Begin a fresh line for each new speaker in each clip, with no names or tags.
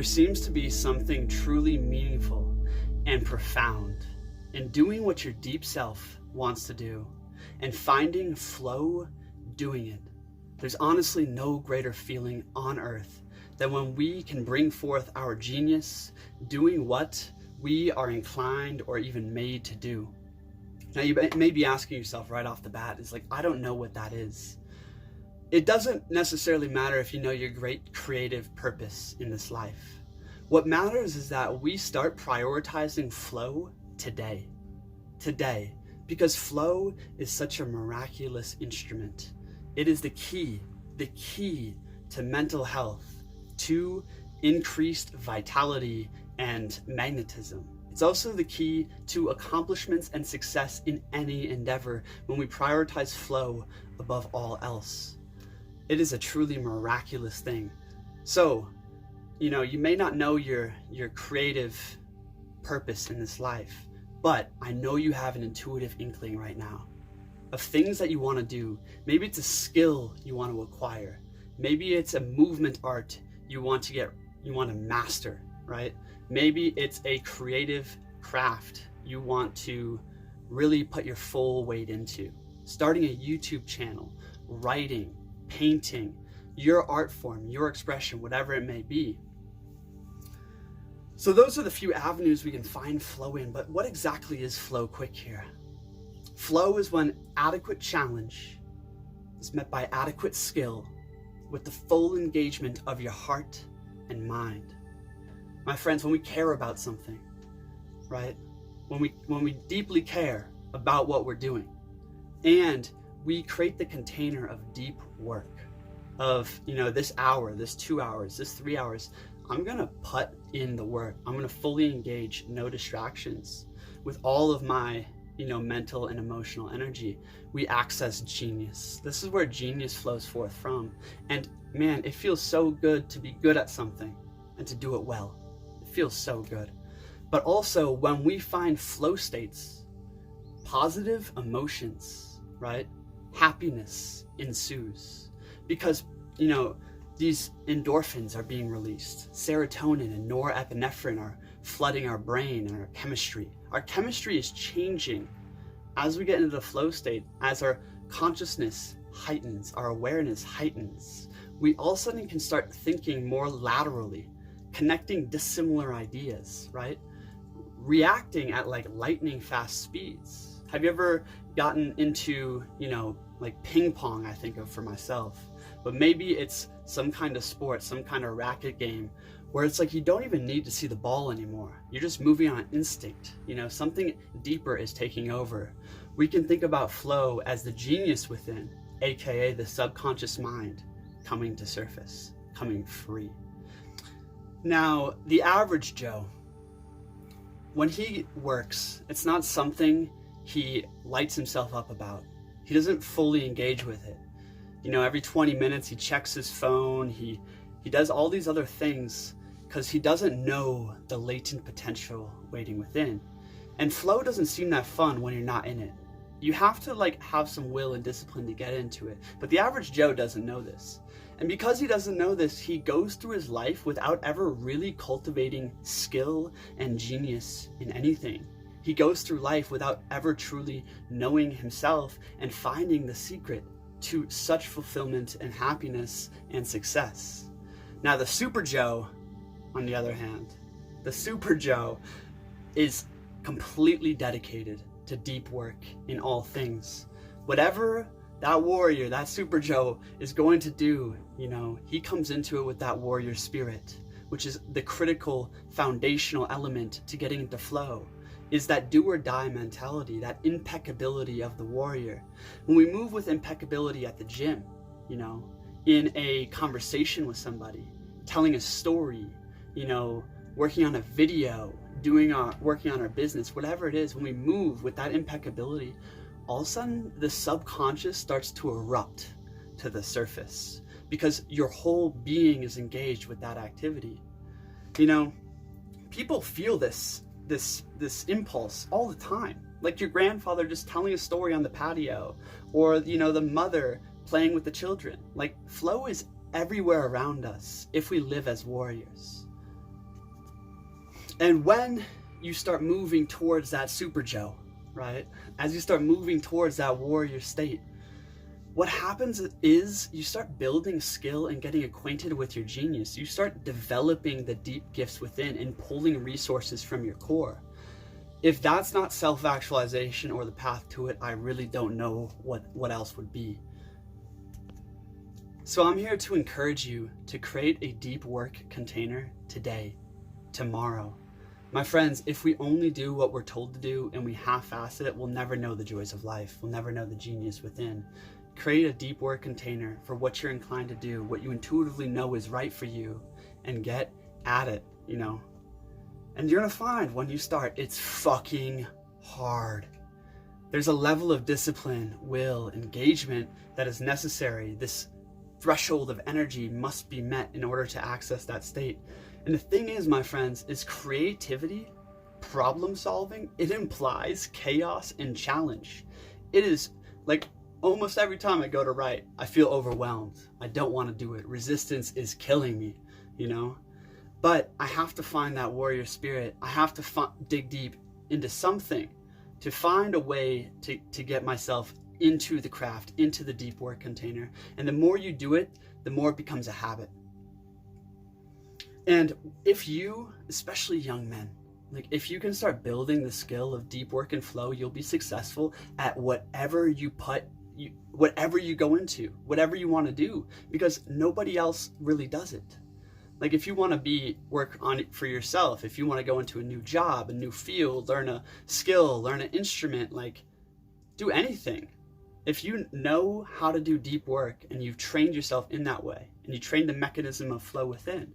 seems to be something truly meaningful and profound in doing what your deep self wants to do and finding flow doing it. There's honestly no greater feeling on earth than when we can bring forth our genius doing what we are inclined or even made to do. Now you may be asking yourself right off the bat, is like, I don't know what that is. It doesn't necessarily matter if you know your great creative purpose in this life. What matters is that we start prioritizing flow today, because flow is such a miraculous instrument. It is the key to mental health, to increased vitality and magnetism. It's also the key to accomplishments and success in any endeavor when we prioritize flow above all else. It is a truly miraculous thing. So, you may not know your creative purpose in this life, but I know you have an intuitive inkling right now of things that you want to do. Maybe it's a skill you want to acquire. Maybe it's a movement art you want to master, right? Maybe it's a creative craft you want to really put your full weight into. Starting a YouTube channel, writing, painting, your art form, your expression, whatever it may be. So those are the few avenues we can find flow in, but what exactly is flow quick here? Flow is when adequate challenge is met by adequate skill with the full engagement of your heart and mind. My friends, when we care about something, right? When we deeply care about what we're doing, and we create the container of deep work, of, this hour, this 2 hours, this 3 hours, I'm gonna put in the work. I'm gonna fully engage, no distractions, with all of my, mental and emotional energy. We access genius. This is where genius flows forth from. And man, it feels so good to be good at something and to do it well. It feels so good. But also when we find flow states, positive emotions, right? Happiness ensues because, these endorphins are being released. Serotonin and norepinephrine are flooding our brain and our chemistry. Our chemistry is changing as we get into the flow state, as our consciousness heightens, our awareness heightens. We all of a sudden can start thinking more laterally, connecting dissimilar ideas, right? Reacting at like lightning fast speeds. Have you ever gotten into, like ping pong, I think of for myself, but maybe it's some kind of sport, some kind of racket game where it's like you don't even need to see the ball anymore. You're just moving on instinct. Something deeper is taking over. We can think about flow as the genius within, aka the subconscious mind, coming to surface, coming free. Now, the average Joe, when he works, it's not something he lights himself up about. He doesn't fully engage with it. Every 20 minutes he checks his phone, he does all these other things because he doesn't know the latent potential waiting within. And flow doesn't seem that fun when you're not in it. You have to have some will and discipline to get into it. But the average Joe doesn't know this. And because he doesn't know this, he goes through his life without ever really cultivating skill and genius in anything. He goes through life without ever truly knowing himself and finding the secret to such fulfillment and happiness and success. Now the Super Joe, on the other hand, the Super Joe is completely dedicated to deep work in all things. Whatever that warrior, that Super Joe is going to do, he comes into it with that warrior spirit, which is the critical foundational element to getting into flow. Is that do or die mentality, that impeccability of the warrior. When we move with impeccability at the gym, in a conversation with somebody, telling a story, working on a video, working on our business, whatever it is, when we move with that impeccability, all of a sudden the subconscious starts to erupt to the surface because your whole being is engaged with that activity. People feel this impulse all the time, like your grandfather just telling a story on the patio, or the mother playing with the children. Like flow is everywhere around us if we live as warriors. And when you start moving towards that Super Joe, right? As you start moving towards that warrior state, what happens is you start building skill and getting acquainted with your genius. You start developing the deep gifts within and pulling resources from your core. If that's not self-actualization or the path to it, I really don't know what else would be. So I'm here to encourage you to create a deep work container today, tomorrow. My friends, if we only do what we're told to do and we half-ass it, we'll never know the joys of life. We'll never know the genius within. Create a deep work container for what you're inclined to do, what you intuitively know is right for you, and get at it, you know. And you're gonna find when you start, it's fucking hard. There's a level of discipline, will, engagement that is necessary. This threshold of energy must be met in order to access that state. And the thing is, my friends, is creativity, problem solving, it implies chaos and challenge. It is like almost every time I go to write, I feel overwhelmed. I don't want to do it. Resistance is killing me, you know? But I have to find that warrior spirit. I have to dig deep into something to find a way to get myself into the craft, into the deep work container. And the more you do it, the more it becomes a habit. And if you, especially young men, like if you can start building the skill of deep work and flow, you'll be successful at whatever you go into, whatever you want to do, because nobody else really does it. Like if you want to work on it for yourself, if you want to go into a new job, a new field, learn a skill, learn an instrument, like do anything. If you know how to do deep work and you've trained yourself in that way and you train the mechanism of flow within,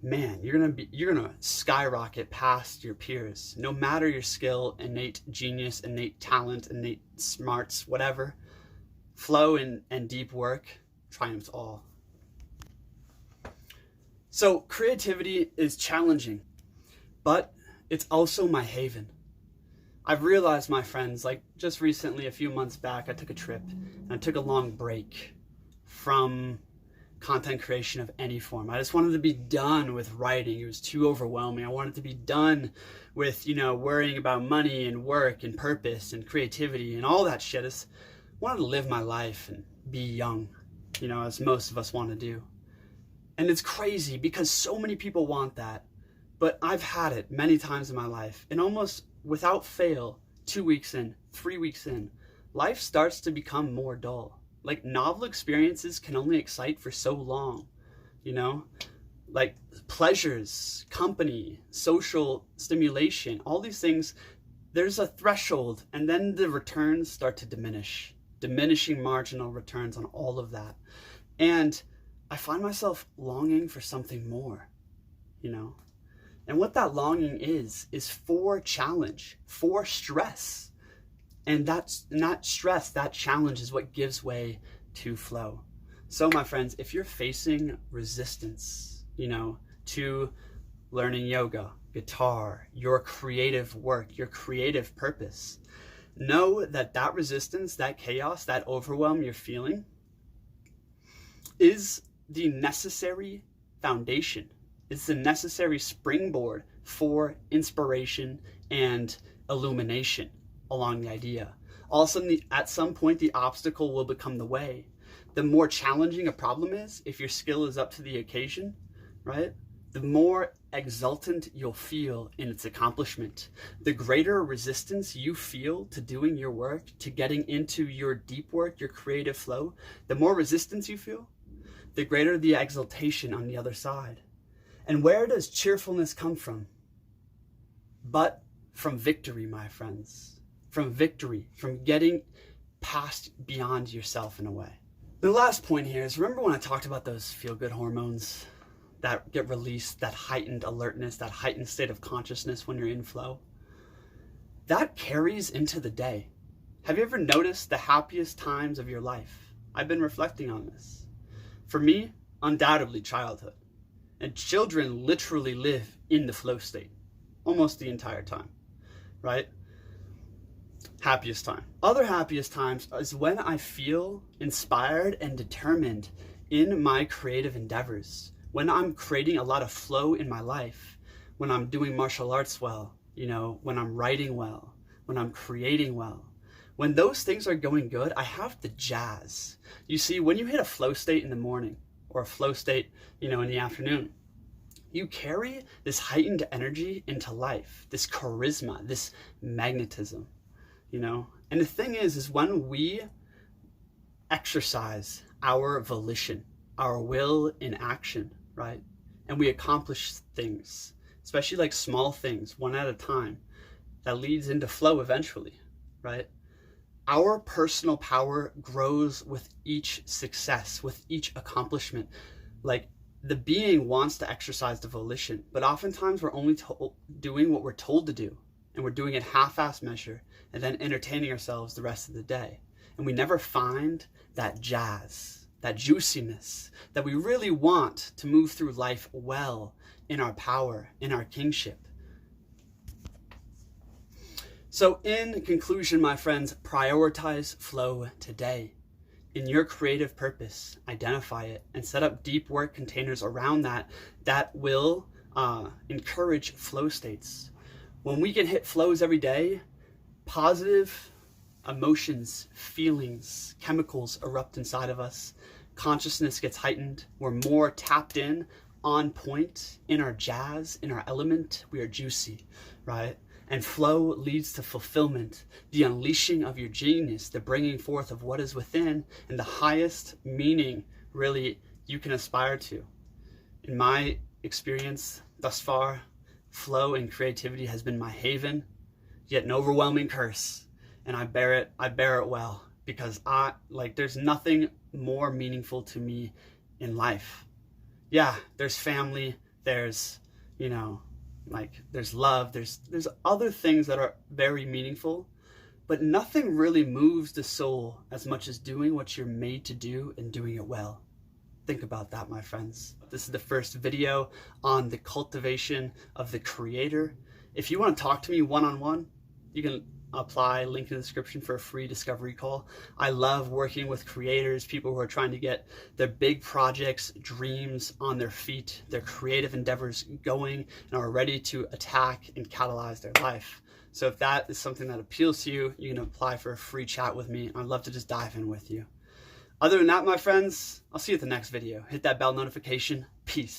man, you're gonna skyrocket past your peers. No matter your skill, innate genius, innate talent, innate smarts, whatever, flow and deep work triumphs all. So creativity is challenging, but it's also my haven. I've realized, my friends, like just recently, a few months back, I took a trip and I took a long break from content creation of any form. I just wanted to be done with writing. It was too overwhelming. I wanted to be done with, worrying about money and work and purpose and creativity and all that shit. I just wanted to live my life and be young, as most of us want to do. And it's crazy because so many people want that, but I've had it many times in my life, and almost without fail, 2 weeks in, 3 weeks in, life starts to become more dull. Like novel experiences can only excite for so long, like pleasures, company, social stimulation, all these things, there's a threshold, and then the returns start to diminish, diminishing marginal returns on all of that. And I find myself longing for something more, And what that longing is for challenge, for stress. And that stress, that challenge is what gives way to flow. So my friends, if you're facing resistance, to learning yoga, guitar, your creative work, your creative purpose, know that resistance, that chaos, that overwhelm you're feeling is the necessary foundation. It's the necessary springboard for inspiration and illumination along the idea. All of a sudden, at some point, the obstacle will become the way. The more challenging a problem is, if your skill is up to the occasion, right? The more exultant you'll feel in its accomplishment. The greater resistance you feel to doing your work, to getting into your deep work, your creative flow, the more resistance you feel, the greater the exaltation on the other side. And where does cheerfulness come from? But from victory, my friends. From victory, from getting past beyond yourself in a way. The last point here is, remember when I talked about those feel-good hormones that get released, that heightened alertness, that heightened state of consciousness when you're in flow? That carries into the day. Have you ever noticed the happiest times of your life? I've been reflecting on this. For me, undoubtedly childhood. And children literally live in the flow state almost the entire time, right? Happiest time. Other happiest times is when I feel inspired and determined in my creative endeavors, when I'm creating a lot of flow in my life, when I'm doing martial arts well, you know, when I'm writing well, when I'm creating well. When those things are going good, I have the jazz. You see, when you hit a flow state in the morning or a flow state, you know, in the afternoon, you carry this heightened energy into life, this charisma, this magnetism, you know? And the thing is when we exercise our volition, our will in action, right? And we accomplish things, especially like small things, one at a time, that leads into flow eventually, right? Our personal power grows with each success, with each accomplishment. Like, the being wants to exercise the volition, but oftentimes we're only doing what we're told to do, and we're doing it half-ass measure and then entertaining ourselves the rest of the day. And we never find that jazz, that juiciness that we really want to move through life well, in our power, in our kingship. So in conclusion, my friends, prioritize flow today. In your creative purpose, identify it and set up deep work containers around that will encourage flow states. When we can hit flows every day, positive emotions, feelings, chemicals erupt inside of us. Consciousness gets heightened. We're more tapped in, on point, in our jazz, in our element. We are juicy, right? And flow leads to fulfillment, the unleashing of your genius, the bringing forth of what is within, and the highest meaning really you can aspire to. In my experience thus far, flow and creativity has been my haven, yet an overwhelming curse. And I bear it well, because there's nothing more meaningful to me in life. Yeah, there's family, there's, you know, there's love, there's other things that are very meaningful, but nothing really moves the soul as much as doing what you're made to do and doing it well. Think about that, my friends. This is the first video on the cultivation of the creator. If you want to talk to me one-on-one, you can apply, link in the description for a free discovery call. I love working with creators, people who are trying to get their big projects, dreams on their feet, their creative endeavors going, and are ready to attack and catalyze their life. So if that is something that appeals to you, you can apply for a free chat with me. I'd love to just dive in with you. Other than that, my friends, I'll see you at the next video. Hit that bell notification. Peace.